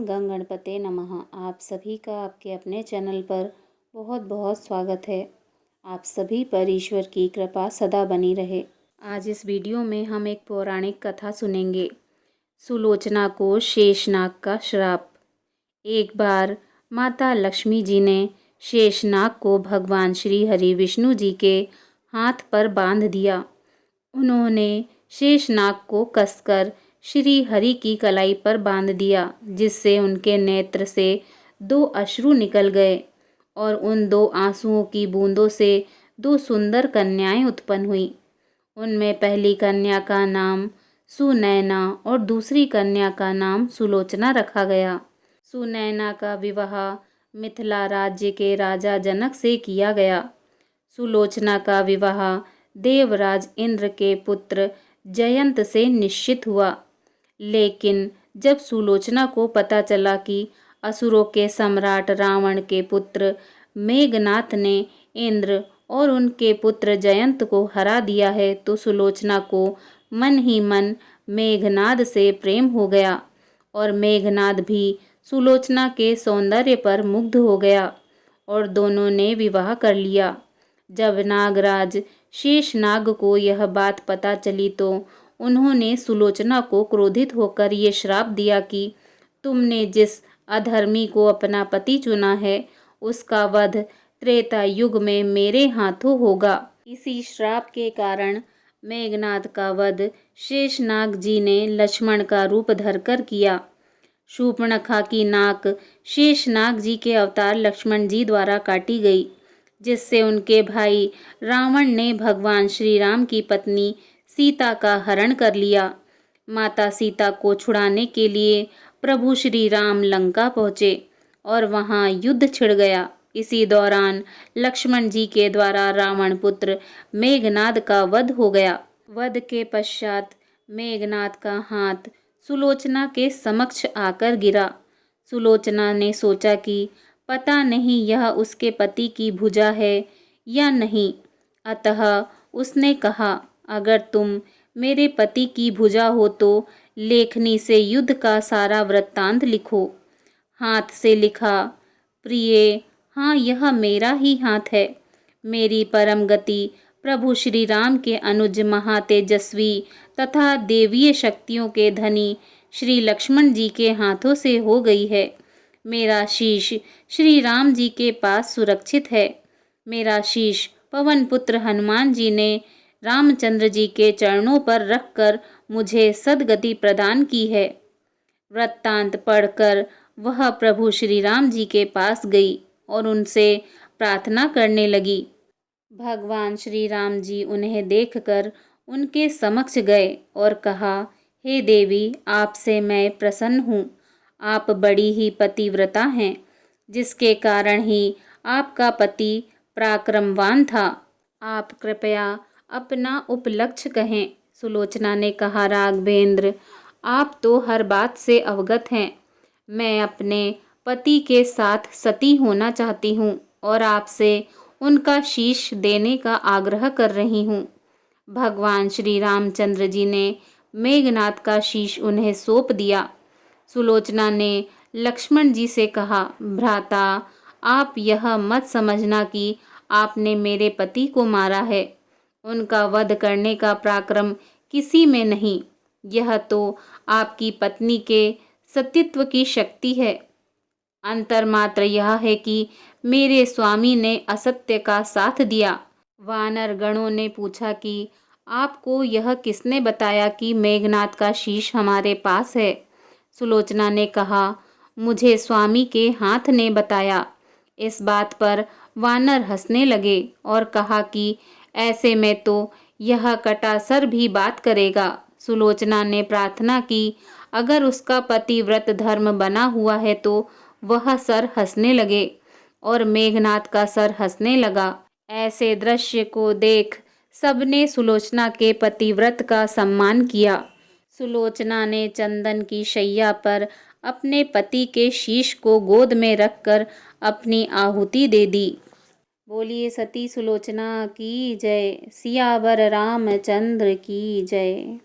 ओम गंग गणपते नमः। आप सभी का आपके अपने चैनल पर बहुत बहुत स्वागत है। आप सभी पर ईश्वर की कृपा सदा बनी रहे। आज इस वीडियो में हम एक पौराणिक कथा सुनेंगे। सुलोचना को शेषनाग का श्राप। एक बार माता लक्ष्मी जी ने शेषनाग को भगवान श्री हरि विष्णु जी के हाथ पर बांध दिया। उन्होंने शेषनाग को कसकर श्री हरि की कलाई पर बांध दिया, जिससे उनके नेत्र से 2 अश्रु निकल गए और उन 2 आंसुओं की बूंदों से 2 सुंदर कन्याएं उत्पन्न हुई। उनमें पहली कन्या का नाम सुनैना और दूसरी कन्या का नाम सुलोचना रखा गया। सुनैना का विवाह मिथिला राज्य के राजा जनक से किया गया। सुलोचना का विवाह देवराज इंद्र के पुत्र जयंत से निश्चित हुआ। लेकिन जब सुलोचना को पता चला कि असुरों के सम्राट रावण के पुत्र मेघनाथ ने इंद्र और उनके पुत्र जयंत को हरा दिया है, तो सुलोचना को मन ही मन मेघनाद से प्रेम हो गया और मेघनाद भी सुलोचना के सौंदर्य पर मुग्ध हो गया और दोनों ने विवाह कर लिया। जब नागराज शेषनाग को यह बात पता चली तो उन्होंने सुलोचना को क्रोधित होकर ये श्राप दिया कि तुमने जिस अधर्मी को अपना पति चुना है, उसका वध त्रेता युग में मेरे हाथों होगा। इसी श्राप के कारण मेघनाद का वध शेषनाग जी ने लक्ष्मण का रूप धरकर किया। शूर्पणखा की नाक शेषनाग जी के अवतार लक्ष्मण जी द्वारा काटी गई, जिससे उनके भाई रावण ने भगवान श्री राम की पत्नी सीता का हरण कर लिया। माता सीता को छुड़ाने के लिए प्रभु श्री राम लंका पहुँचे और वहाँ युद्ध छिड़ गया। इसी दौरान लक्ष्मण जी के द्वारा रावण पुत्र मेघनाद का वध हो गया। वध के पश्चात मेघनाद का हाथ सुलोचना के समक्ष आकर गिरा। सुलोचना ने सोचा कि पता नहीं यह उसके पति की भुजा है या नहीं, अतः उसने कहा, अगर तुम मेरे पति की भुजा हो तो लेखनी से युद्ध का सारा वृत्तांत लिखो। हाथ से लिखा, प्रिय, हाँ यह मेरा ही हाथ है। मेरी परम गति प्रभु श्री राम के अनुज महातेजस्वी तथा देवीय शक्तियों के धनी श्री लक्ष्मण जी के हाथों से हो गई है। मेरा शीश श्री राम जी के पास सुरक्षित है। मेरा शीश पवन पुत्र हनुमान जी ने रामचंद्र जी के चरणों पर रखकर मुझे सद्गति प्रदान की है। वृत्तांत पढ़कर वह प्रभु श्री राम जी के पास गई और उनसे प्रार्थना करने लगी। भगवान श्री राम जी उन्हें देखकर उनके समक्ष गए और कहा, हे देवी, आपसे मैं प्रसन्न हूँ। आप बड़ी ही पतिव्रता हैं, जिसके कारण ही आपका पति पराक्रमवान था। आप कृपया अपना उपलक्ष्य कहें। सुलोचना ने कहा, राघवेंद्र, आप तो हर बात से अवगत हैं। मैं अपने पति के साथ सती होना चाहती हूँ और आपसे उनका शीश देने का आग्रह कर रही हूँ। भगवान श्री रामचंद्र जी ने मेघनाद का शीश उन्हें सौंप दिया। सुलोचना ने लक्ष्मण जी से कहा, भ्राता, आप यह मत समझना कि आपने मेरे पति को मारा है। उनका वध करने का पराक्रम किसी में नहीं। यह तो आपकी पत्नी के सतीत्व की शक्ति है। अंतर मात्र यह है कि मेरे स्वामी ने असत्य का साथ दिया। वानर गणों ने पूछा कि आपको यह किसने बताया कि मेघनाद का शीश हमारे पास है? सुलोचना ने कहा, मुझे स्वामी के हाथ ने बताया। इस बात पर वानर हंसने लगे और कहा कि ऐसे में तो यह कटासर भी बात करेगा। सुलोचना ने प्रार्थना की, अगर उसका पतिव्रत धर्म बना हुआ है तो वह सर हंसने लगे, और मेघनाद का सर हंसने लगा। ऐसे दृश्य को देख सबने सुलोचना के पतिव्रत का सम्मान किया। सुलोचना ने चंदन की शैया पर अपने पति के शीश को गोद में रखकर अपनी आहुति दे दी। बोलिए सती सुलोचना की जय। सियावर रामचंद्र की जय।